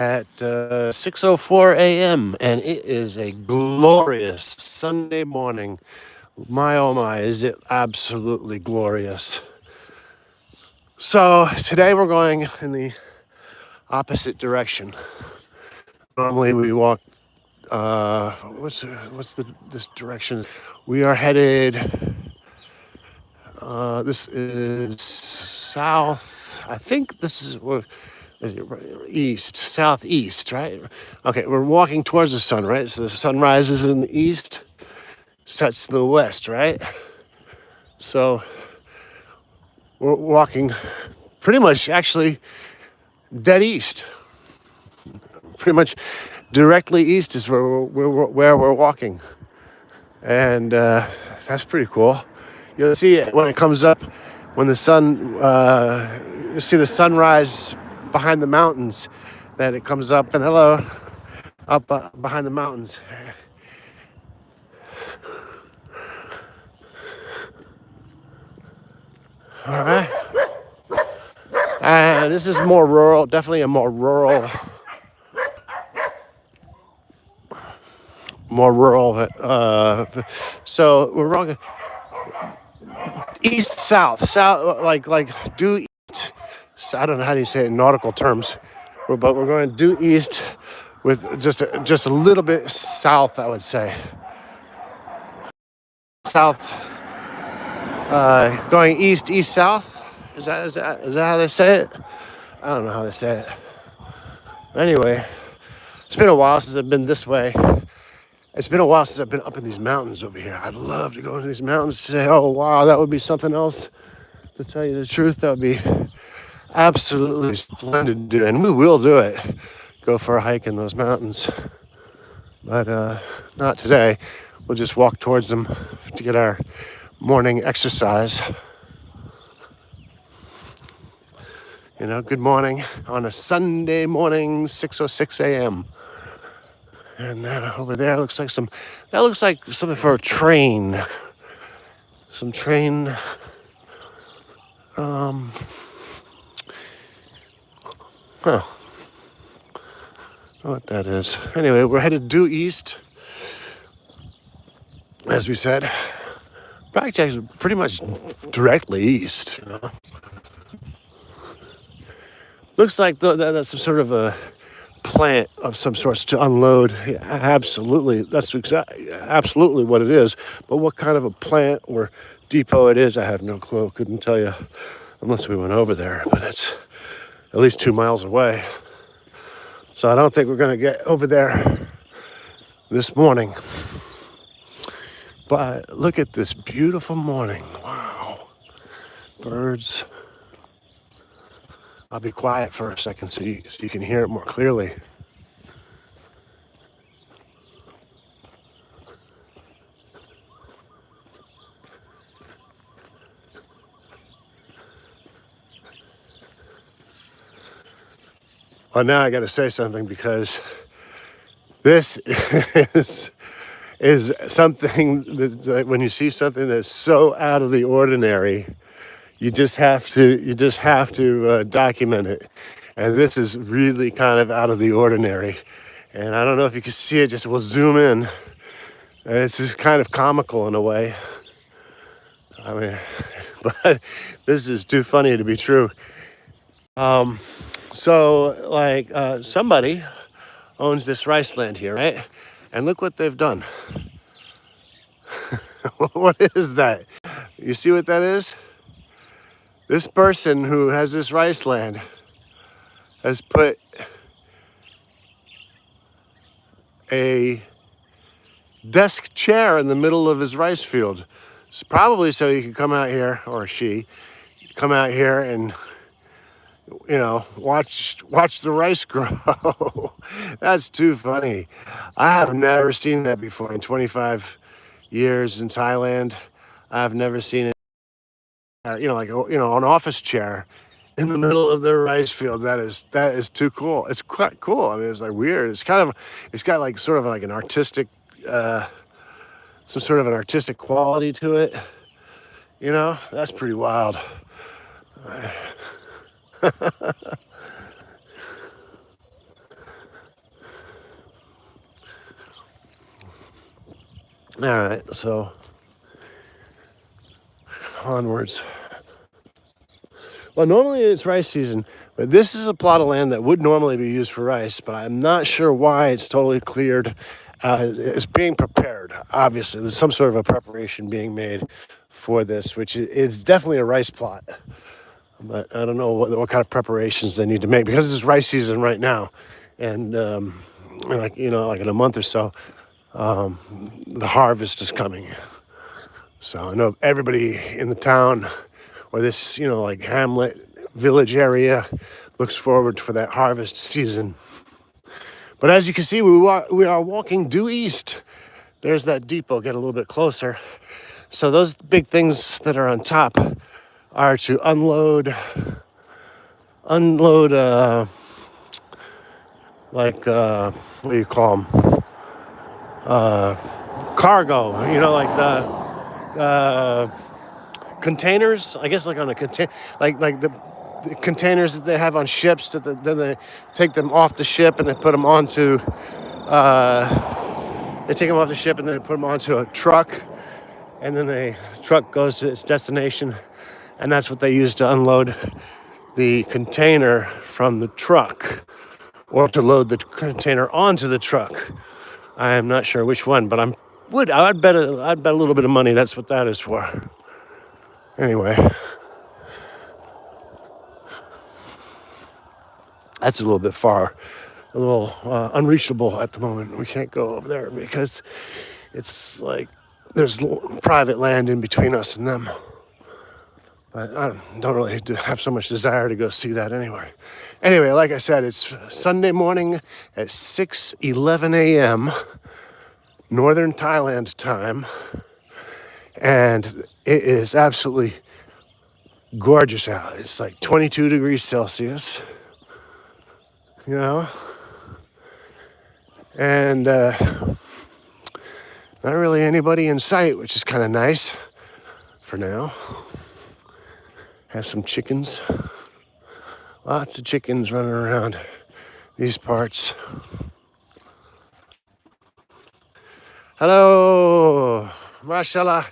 at 6:04 a.m. and it is a glorious Sunday morning. My oh my, is it absolutely glorious. So today we're going in the opposite direction. Normally we walk what's this direction? We are headed this is south. I think this is east, southeast, right? Okay, we're walking towards the sun, right? So the sun rises in the east, sets in the west, right? So we're walking pretty much actually dead east. Pretty much directly east is where we're walking. And that's pretty cool. You'll see it when it comes up, when the sun, you'll see the sunrise behind the mountains, that it comes up and hello, up behind the mountains. All right. This is more rural, definitely a more rural, so we're wrong. East, south, like due east. I don't know how do you say it in nautical terms, but we're going due east with just a little bit south, I would say. South, going east, south. Is that how they say it? I don't know how they say it. Anyway, it's been a while since I've been this way. It's been a while since I've been up in these mountains over here. I'd love to go into these mountains today. Oh wow, that would be something else. To tell you the truth, that would be absolutely splendid to do, and we will do it. Go for a hike in those mountains, but not today. We'll just walk towards them to get our morning exercise. You know, good morning on a Sunday morning, 6:06 a.m. And over there looks like something for a train. Some train. Huh. I don't know what that is. Anyway, we're headed due east, as we said. Actually, pretty much directly east. You know? Looks like that's some sort of a plant of some sorts to unload. Yeah, absolutely, that's absolutely what it is. But what kind of a plant or depot it is, I have no clue. Couldn't tell you unless we went over there. But it's at least 2 miles away. So I don't think we're going to get over there this morning. But look at this beautiful morning. Wow. Birds. I'll be quiet for a second so you can hear it more clearly. Well, now I got to say something because this is something that when you see something that's so out of the ordinary, you just have to document it. And this is really kind of out of the ordinary. And I don't know if you can see it, just we'll zoom in. It's just kind of comical in a way. I mean, but this is too funny to be true. So somebody owns this rice land here, right? And look what they've done. What is that? You see what that is? This person who has this rice land has put a desk chair in the middle of his rice field. It's probably so he can come out here, or she, come out here and, you know, watch the rice grow. That's too funny. I have never seen that before in 25 years in Thailand. I've never seen it, an office chair in the middle of their rice field. That is too cool. It's quite cool. I mean, it's like weird. It's got like sort of like an artistic, some sort of an artistic quality to it. You know, that's pretty wild. All right, so onwards. Well, normally it's rice season, but this is a plot of land that would normally be used for rice, but I'm not sure why it's totally cleared. It's being prepared, obviously. There's some sort of a preparation being made for this, which is definitely a rice plot. But I don't know what kind of preparations they need to make because it's rice season right now. And like, like in a month or so, the harvest is coming. So I know everybody in the town or this, like hamlet, village area looks forward for that harvest season. But as you can see, we are walking due east. There's that depot, get a little bit closer. So those big things that are on top are to unload, what do you call them? Cargo, like the containers, I guess, like on a container, like the containers that they have on ships that then they take them off the ship and they put them onto they take them off the ship and then they put them onto a truck, and then the truck goes to its destination, and that's what they use to unload the container from the truck or to load the container onto the truck. I am not sure which one, but I'd bet a little bit of money that's what that is for. Anyway, that's a little bit far, a little unreachable at the moment. We can't go over there because it's like there's private land in between us and them. But I don't really have so much desire to go see that anyway. Anyway, like I said, it's Sunday morning at 6:11 a.m. Northern Thailand time. And it is absolutely gorgeous out. It's like 22 degrees Celsius, and not really anybody in sight, which is kind of nice for now. Have some chickens. Lots of chickens running around these parts. Hello, mashallah.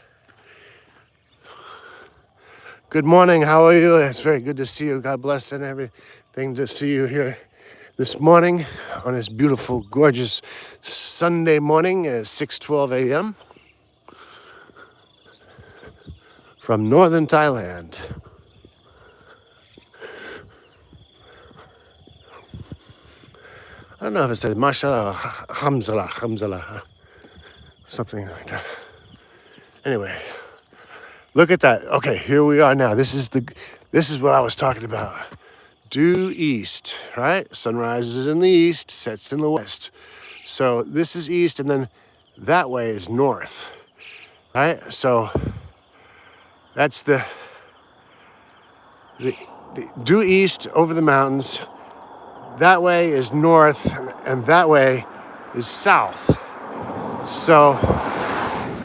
Good morning, how are you? It's very good to see you. God bless and everything to see you here this morning on this beautiful, gorgeous Sunday morning at 6:12 a.m. from northern Thailand. I don't know if it says mashallah, hamzalah, something like that. Anyway. Look at that. Okay, here we are now. This is what I was talking about. Due east, right? Sun rises in the east, sets in the west. So this is east, and then that way is north, right? So that's the due east over the mountains. That way is north, and that way is south. So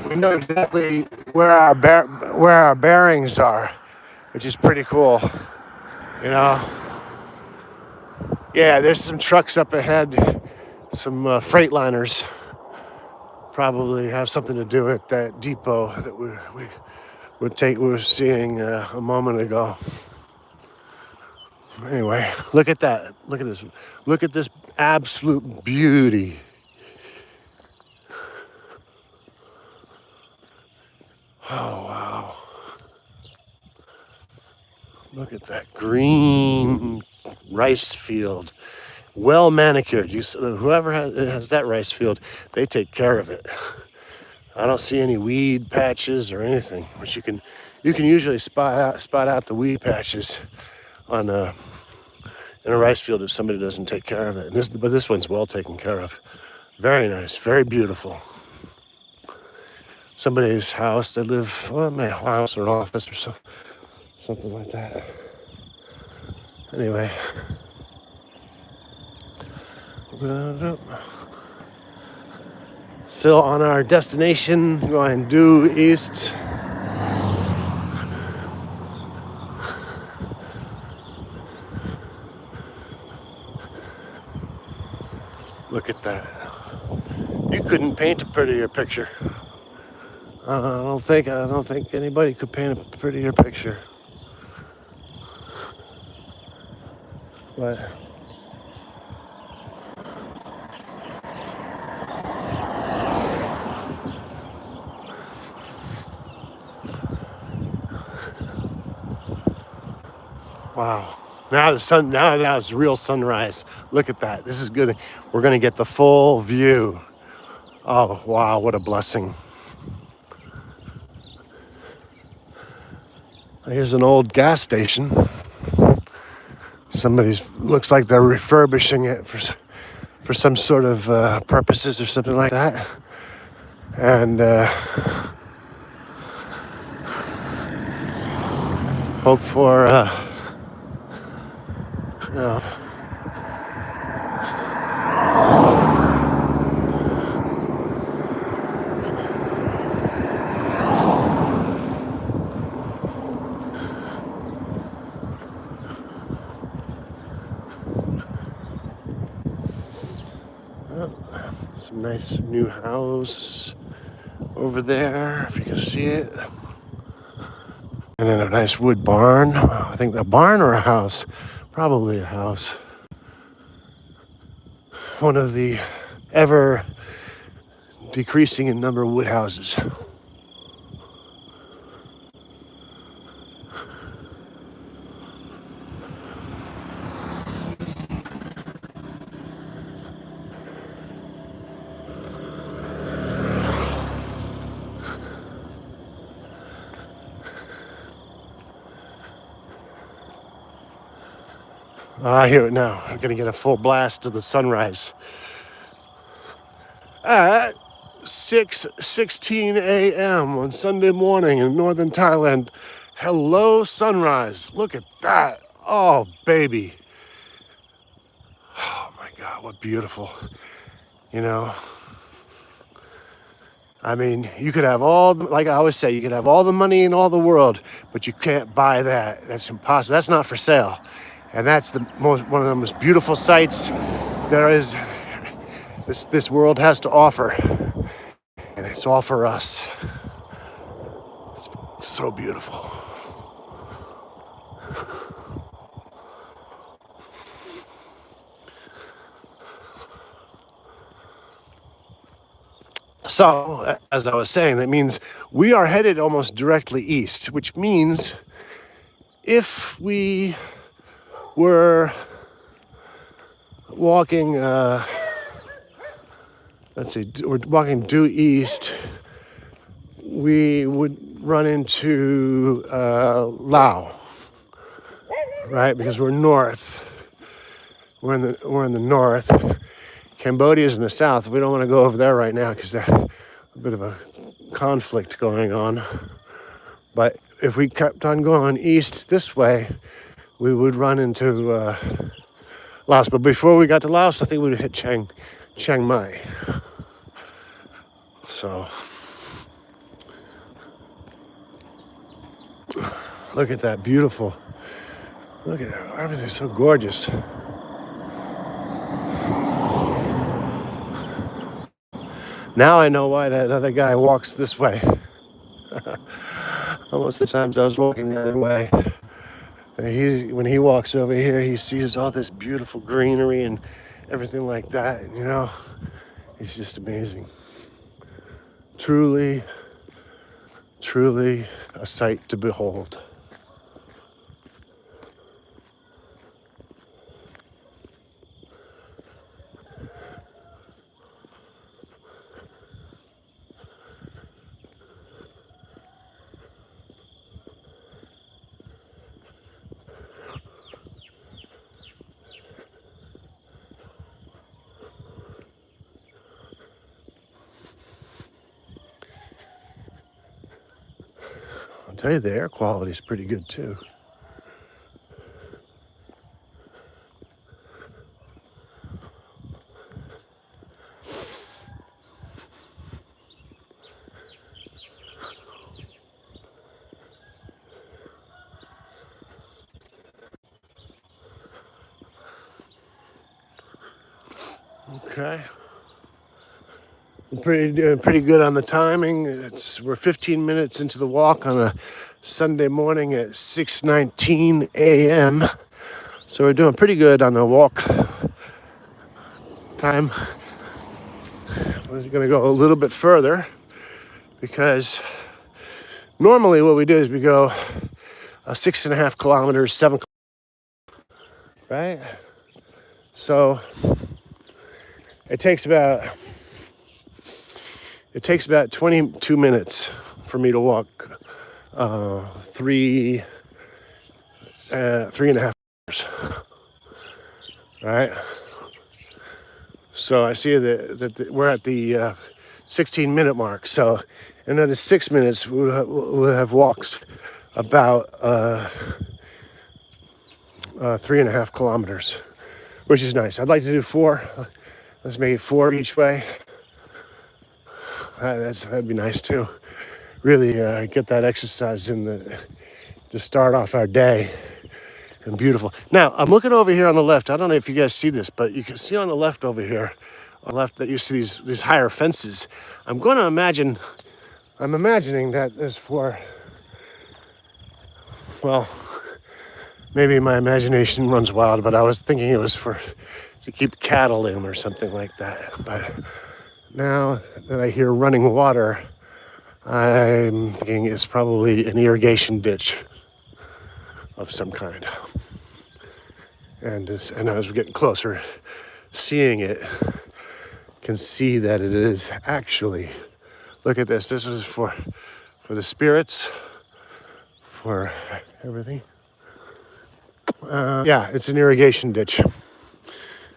we know exactly where our bearings are, which is pretty cool, Yeah, there's some trucks up ahead, some Freightliners. Probably have something to do with that depot that we were seeing a moment ago. Anyway, look at that. Look at this. Look at this absolute beauty. Oh, wow. Look at that green rice field. Well manicured. Whoever has that rice field, they take care of it. I don't see any weed patches or anything, which you can usually spot out the weed patches in a rice field if somebody doesn't take care of it. But this one's well taken care of. Very nice, very beautiful. Somebody's house. They live, my house or office or something like that. Anyway. Still on our destination, going due east. Look at that. You couldn't paint a prettier picture. I don't think anybody could paint a prettier picture. But wow. Now it's real sunrise. Look at that. This is good. We're gonna get the full view. Oh wow, what a blessing. Here's an old gas station. Somebody's looks like they're refurbishing it for some sort of purposes or something like that. And hope for you know, some nice new house over there, if you can see it. And then a nice wood barn. I think a barn or a house. Probably a house. One of the ever decreasing in number of wood houses. I hear it now. I'm gonna get a full blast of the sunrise at 6:16 a.m. on Sunday morning in northern Thailand. Hello, sunrise. Look at that. Oh, baby. Oh my God, what beautiful. You know, I mean, you could have like I always say, you could have all the money in all the world, but you can't buy that. That's impossible. That's not for sale. And that's one of the most beautiful sights there is. This world has to offer, and it's all for us. It's so beautiful. So, as I was saying, that means we are headed almost directly east, which means if we were walking, we're walking due east, we would run into Laos, right? Because we're north. We're in the north. Cambodia's in the south. We don't want to go over there right now because there's a bit of a conflict going on. But if we kept on going east this way, we would run into Laos. But before we got to Laos, I think we would hit Chiang Mai. So look at that beautiful. Look at that. Everything's so gorgeous. Now I know why that other guy walks this way. Most of the times I was walking the other way. When he walks over here, he sees all this beautiful greenery and everything like that. And, you know, it's just amazing. Truly, truly a sight to behold. I'll tell you, the air quality is pretty good too. Okay. Pretty good on the timing. We're 15 minutes into the walk on a Sunday morning at 6:19 a.m. So we're doing pretty good on the walk time. We're going to go a little bit further because normally what we do is we go 6.5 kilometers, 7, right? So it takes about 22 minutes for me to walk 3.5 hours, right? So I see that we're at the 16-minute mark. So in another 6 minutes, we'll have walked about 3.5 kilometers, which is nice. I'd like to do 4. Let's make it 4 each way. That'd be nice too. Really get that exercise in to start off our day. And beautiful. Now, I'm looking over here on the left. I don't know if you guys see this, but you can see on the left over here, on the left that you see these higher fences. I'm imagining that is for, well, maybe my imagination runs wild, but I was thinking it was to keep cattle in or something like that. But now that I hear running water, I'm thinking it's probably an irrigation ditch of some kind. And as we're getting closer, seeing it, can see that it is actually, look at this. This is for the spirits, for everything. Yeah, it's an irrigation ditch.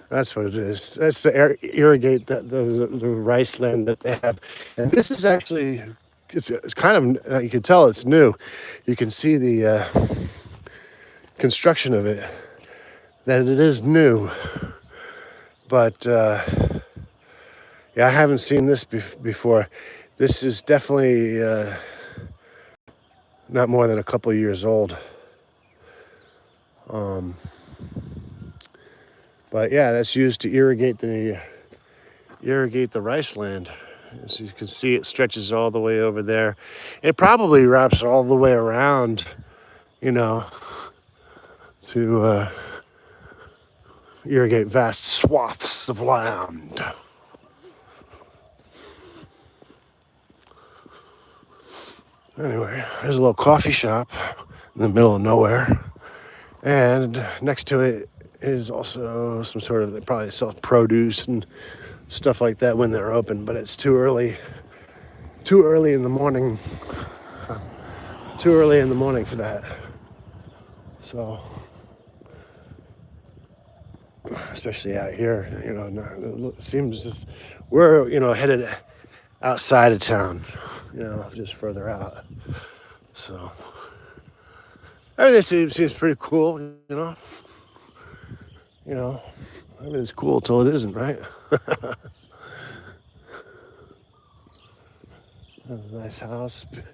That's what it is. That's to irrigate the rice land that they have. And this is actually, it's kind of, you can tell it's new. You can see the construction of it, that it is new. But yeah, I haven't seen this before. This is definitely not more than a couple of years old. But yeah, that's used to irrigate the rice land. As you can see, it stretches all the way over there. It probably wraps all the way around, to irrigate vast swaths of land. Anyway, there's a little coffee shop in the middle of nowhere. And next to it is also some sort of, they probably sell produce and stuff like that when they're open, but it's too early in the morning. Too early in the morning for that. So, especially out here, it seems just, we're, headed outside of town, just further out. So, everything seems pretty cool, everything's cool till it isn't, right? That's a nice house. It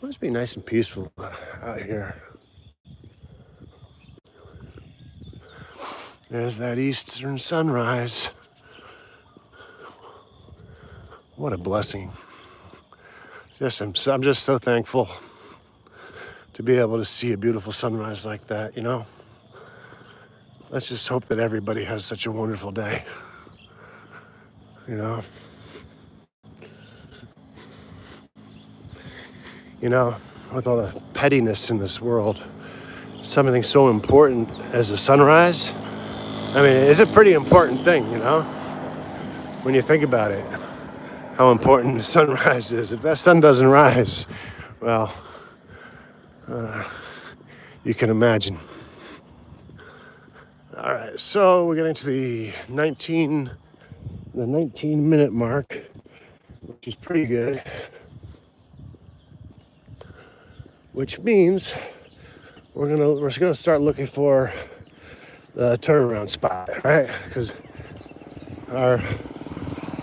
must be nice and peaceful out here. There's that eastern sunrise. What a blessing. I'm just so thankful to be able to see a beautiful sunrise like that, Let's just hope that everybody has such a wonderful day, with all the pettiness in this world, something so important as a sunrise, I mean, it's a pretty important thing, when you think about it, how important the sunrise is. If that sun doesn't rise, well, you can imagine. All right, so we're getting to the 19-minute mark, which is pretty good. Which means we're gonna start looking for the turnaround spot, right? Because our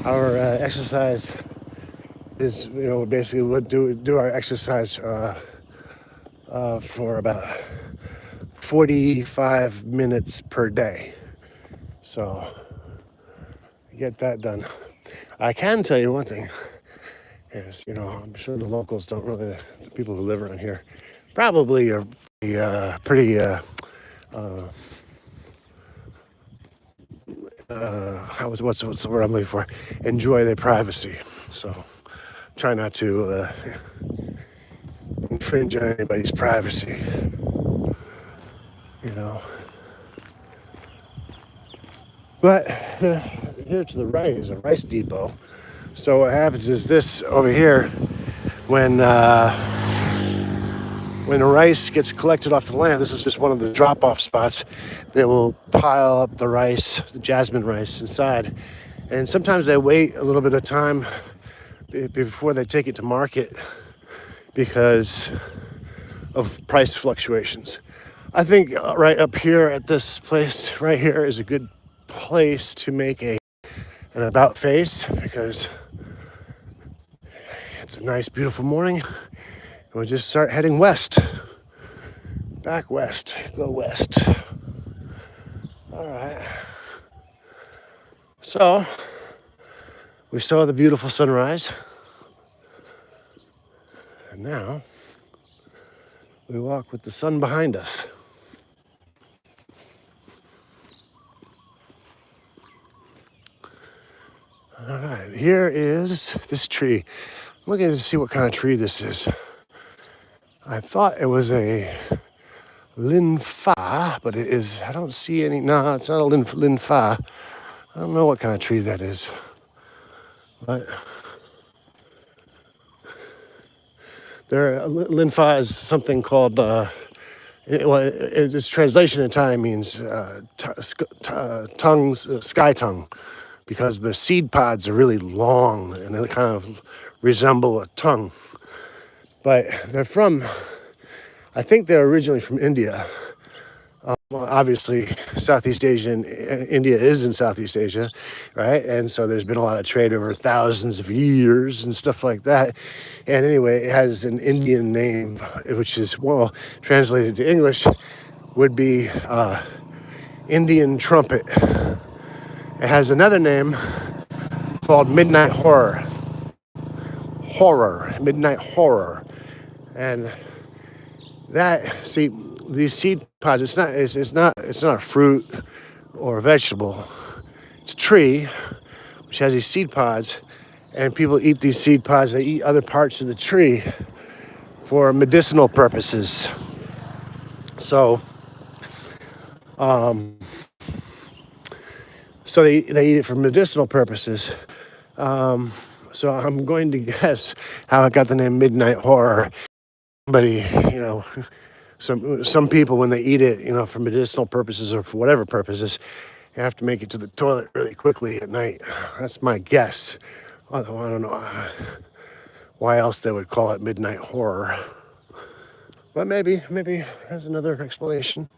exercise is, basically we'll do our exercise for about 45 minutes per day. So get that done. I can tell you one thing is, I'm sure the locals don't really, the people who live around here, probably are pretty what's the word I'm looking for? Enjoy their privacy. So try not to infringe on anybody's privacy. You know. But here to the right is a rice depot. So what happens is this over here, when the rice gets collected off the land, this is just one of the drop-off spots. They will pile up the rice, the jasmine rice inside. And sometimes they wait a little bit of time before they take it to market because of price fluctuations. I think right up here at this place right here is a good place to make an about face, because it's a nice, beautiful morning. And we'll just start heading west. Back west. Go west. All right. So, we saw the beautiful sunrise. And now, we walk with the sun behind us. All right, here is this tree. I'm looking to see what kind of tree this is. I thought it was a linfa, but it is, I don't see any, no, it's not a linfa. I don't know what kind of tree that is. But linfa is something called, its translation in Thai means sky tongue, because the seed pods are really long and they kind of resemble a tongue. But I think they're originally from India. Well, obviously, Southeast Asia and India is in Southeast Asia, right? And so there's been a lot of trade over thousands of years and stuff like that. And anyway, it has an Indian name, which is, well, translated to English, would be Indian trumpet. It has another name called midnight horror. Midnight horror. And that, see, these seed pods, it's not a fruit or a vegetable. It's a tree which has these seed pods, and people eat these seed pods. They eat other parts of the tree for medicinal purposes. So they eat it for medicinal purposes. So I'm going to guess how it got the name Midnight Horror. Somebody, some people, when they eat it, for medicinal purposes or for whatever purposes, you have to make it to the toilet really quickly at night. That's my guess. Although I don't know why else they would call it Midnight Horror. But maybe there's another explanation.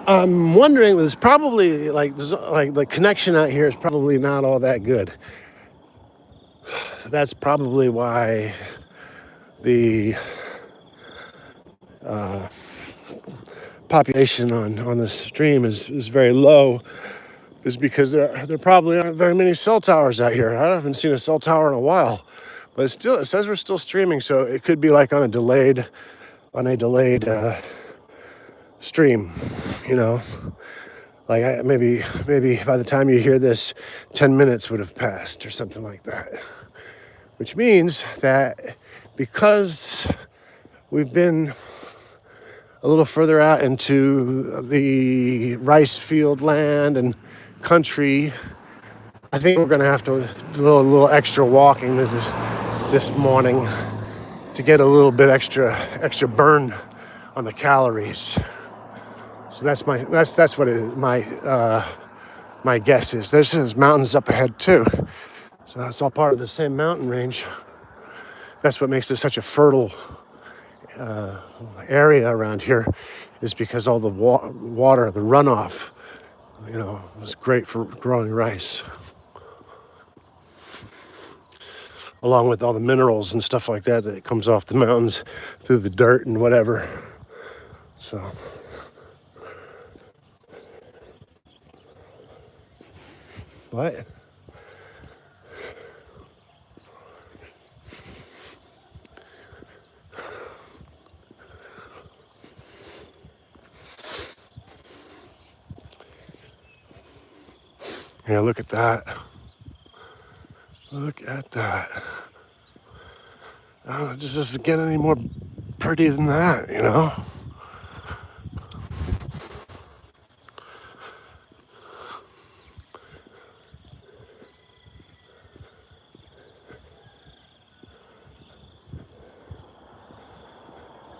I'm wondering, there's probably the connection out here is probably not all that good. That's probably why the population on the stream is very low, is because there probably aren't very many cell towers out here. I haven't seen a cell tower in a while, but it says we're still streaming, so it could be like on a delayed stream, like maybe by the time you hear this, 10 minutes would have passed or something like that, which means that because we've been a little further out into the rice field land and country, I think we're going to have to do a little extra walking this morning to get a little bit extra burn on the calories. So that's what my guess is. There's mountains up ahead too, so that's all part of the same mountain range. That's what makes this such a fertile area around here, is because all the water, the runoff, was great for growing rice. along with all the minerals and stuff like that that comes off the mountains through the dirt and whatever. So what? Yeah, look at that. Look at that. I don't know, it just doesn't get any more pretty than that, you know?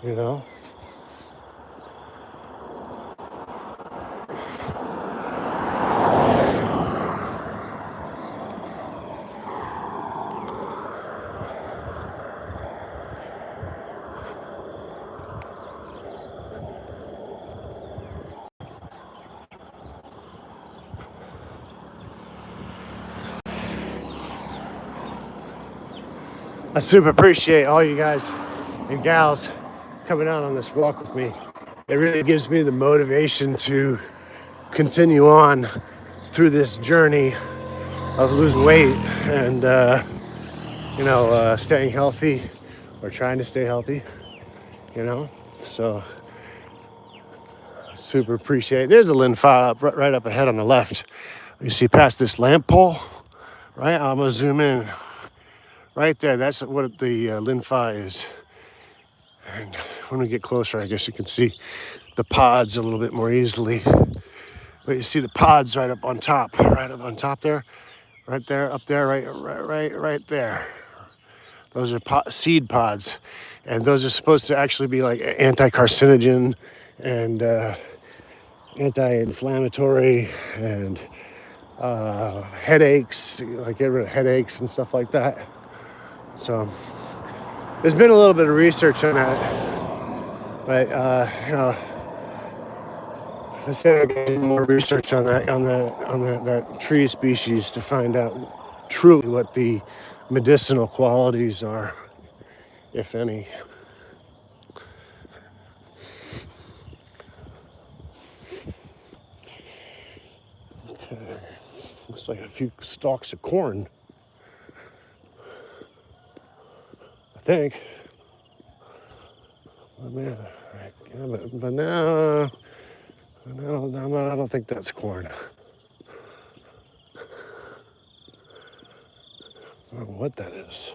You know? I super appreciate all you guys and gals coming out on this walk with me. It really gives me the motivation to continue on through this journey of losing weight and, staying healthy or trying to stay healthy, you know? So, super appreciate it. There's a linfa up, right up ahead on the left. You see past this lamp pole, right? I'm gonna zoom in. Right there, that's what the linfa is. And when we get closer, I guess you can see the pods a little bit more easily. But you see the pods right up on top there, right there, up there, right there. Those are seed pods, and those are supposed to actually be like anti-carcinogen and anti-inflammatory and headaches, like get rid of headaches and stuff like that. So there's been a little bit of research on that, but I said I'm getting more research on that tree species to find out truly what the medicinal qualities are, if any. Okay. Looks like a few stalks of corn, I think. Oh, man, but now, I don't think that's corn. I don't know what that is.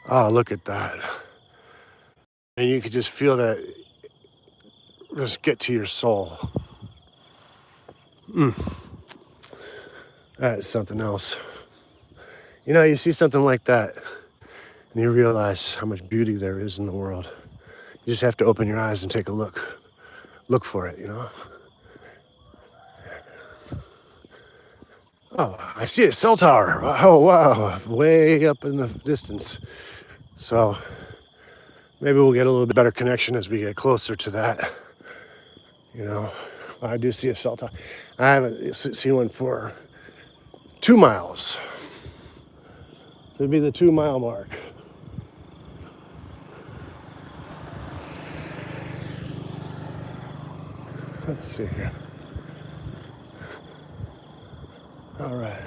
Oh, look at that. And you could just feel that just get to your soul. That is something else. You know, you see something like that and you realize how much beauty there is in the world. You just have to open your eyes and take a look. Look for it, you know? Oh, I see a cell tower. Oh, wow. Way up in the distance. So maybe we'll get a little bit better connection as we get closer to that. You know, I do see a cell tower. I haven't seen one for 2 miles. So it'd be the 2 mile mark. Let's see here. All right.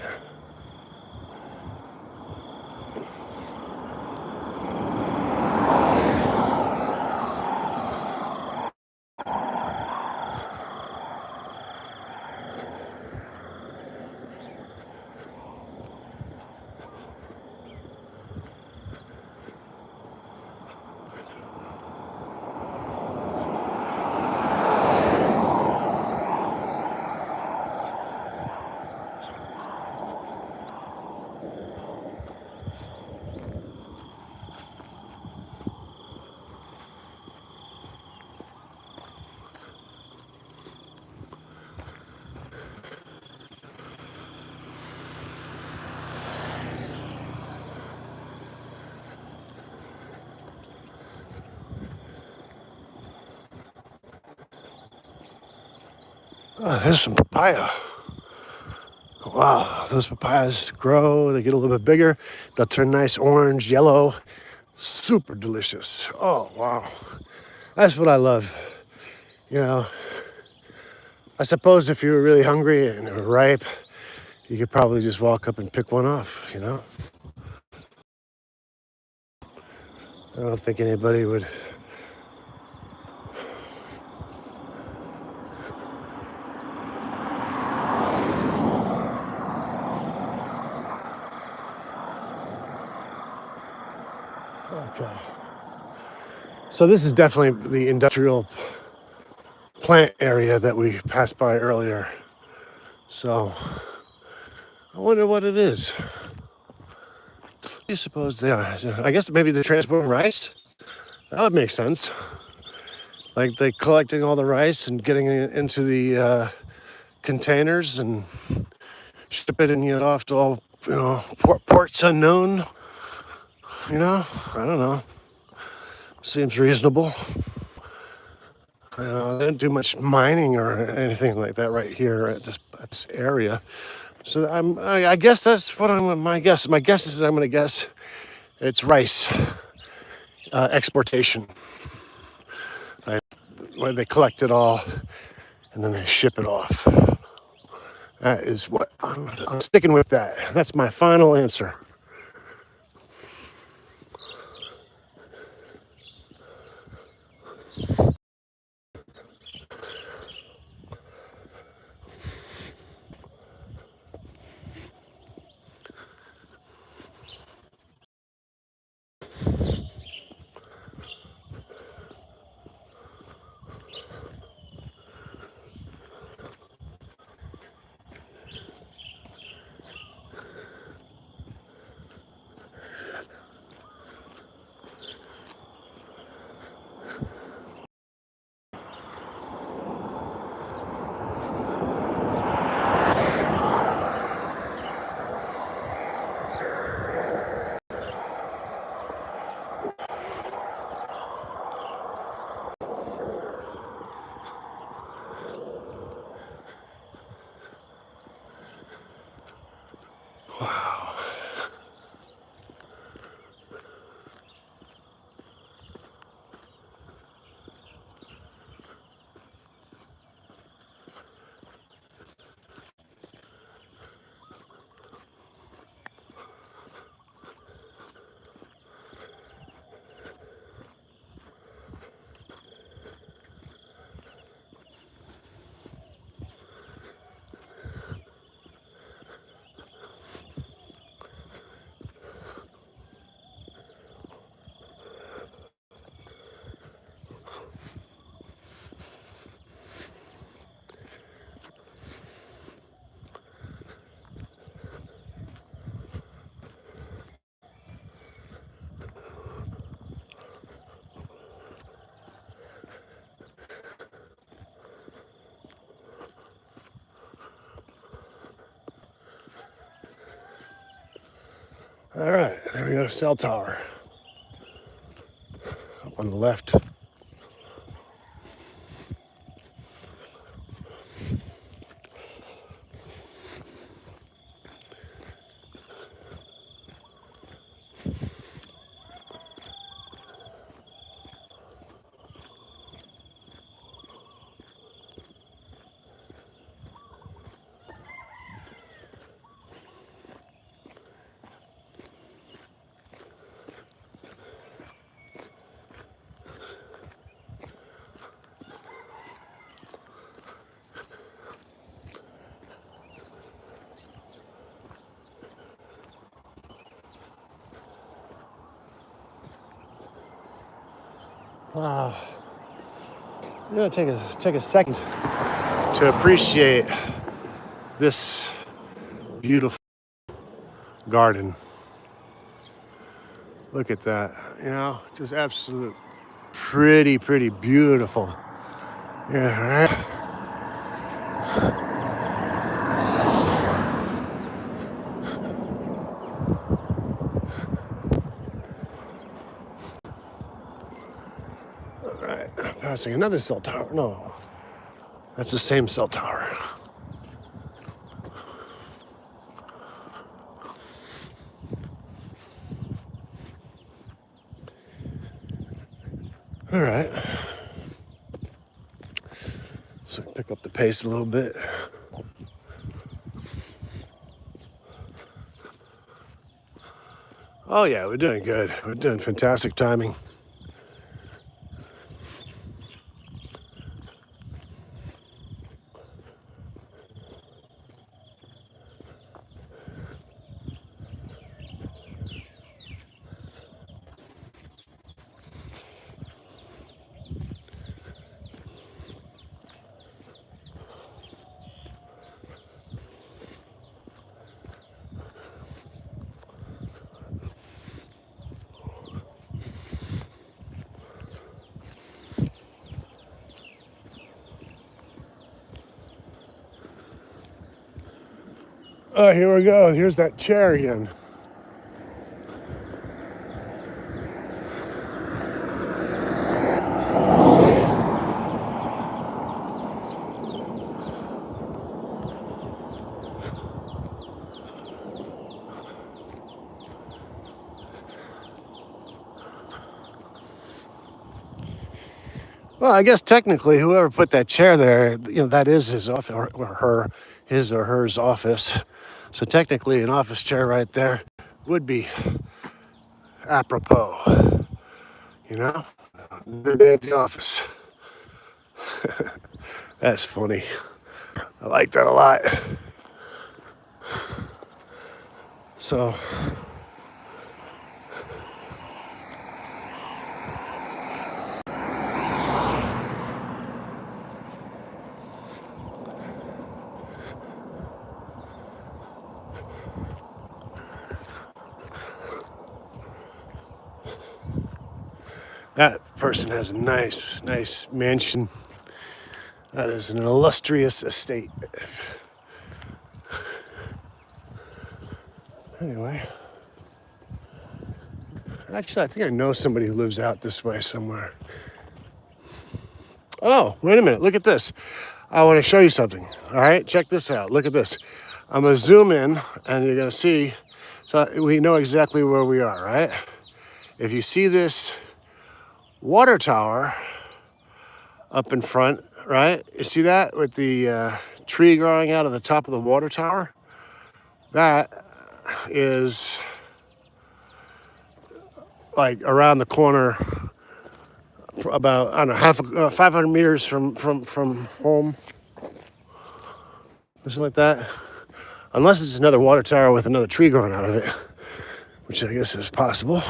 Oh, there's some papaya. Wow, those papayas grow, they get a little bit bigger, they'll turn nice orange, yellow, super delicious. Oh, wow. That's what I love. You know, I suppose if you were really hungry and they were ripe, you could probably just walk up and pick one off, you know? I don't think anybody would. Okay. So this is definitely the industrial plant area that we passed by earlier. So I wonder what it is. What do you suppose they are? I guess maybe they're transporting rice. That would make sense. Like they collecting all the rice and getting it into the containers and shipping it off to all, ports unknown. I don't know. Seems reasonable. They don't do much mining or anything like that right here at this area. So I guess that's what my guess. My guess is I'm going to guess it's rice exportation. Where they collect it all and then they ship it off. That is what I'm sticking with. That's my final answer. All right, there we go, cell tower. Up on the left. Wow. Take a second to appreciate this beautiful garden. Look at that, just absolute pretty beautiful. Yeah, right? All right, passing another cell tower. No, that's the same cell tower. All right. So pick up the pace a little bit. Oh yeah, we're doing good. We're doing fantastic timing. Oh, here we go. Here's that chair again. Well, I guess technically, whoever put that chair there, that is his office his or hers office. So technically, an office chair right there would be apropos. Another day at the office. That's funny. I like that a lot. So, that person has a nice mansion. That is an illustrious estate. Anyway, actually, I think I know somebody who lives out this way somewhere. Oh, wait a minute. Look at this. I want to show you something. All right, check this out. Look at this. I'm going to zoom in, and you're going to see. So we know exactly where we are, right? If you see this water tower up in front, right? You see that with the tree growing out of the top of the water tower? That is like around the corner, about, I don't know, 500 meters from home, something like that. Unless it's another water tower with another tree growing out of it, which I guess is possible.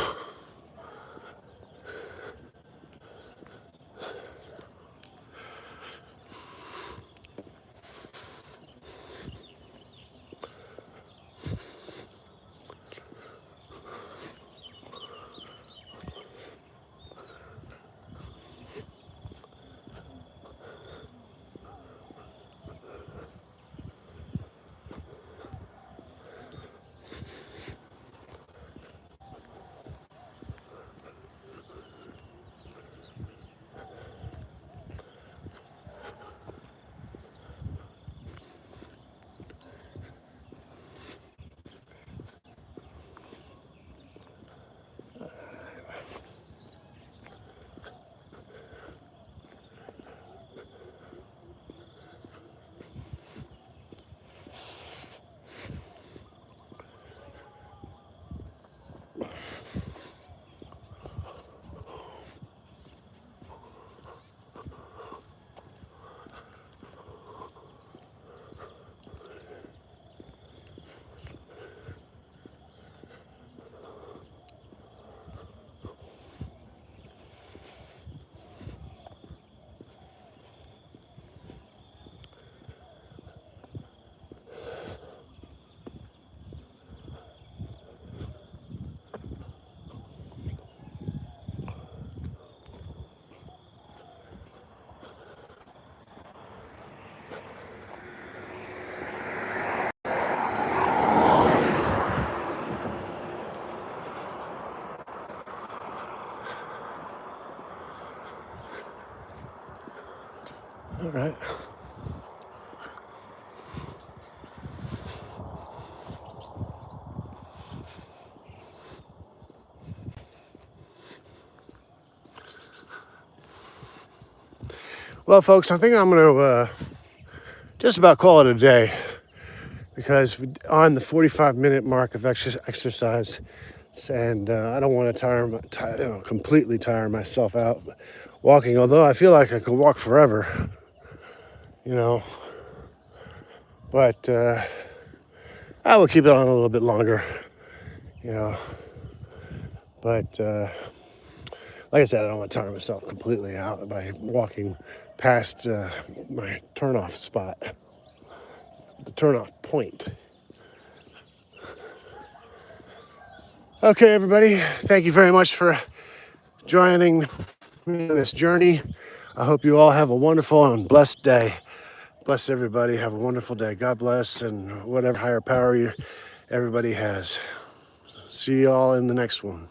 Well, folks, I think I'm going to just about call it a day because we're on the 45-minute mark of exercise, and I don't want to completely tire myself out walking. Although I feel like I could walk forever, you know, but I will keep it on a little bit longer, you know. But like I said, I don't want to tire myself completely out by walking past my turnoff spot, the turnoff point. Okay, everybody, thank you very much for joining me in this journey. I hope you all have a wonderful and blessed day. Bless everybody. Have a wonderful day. God bless, and whatever higher power everybody has. See you all in the next one.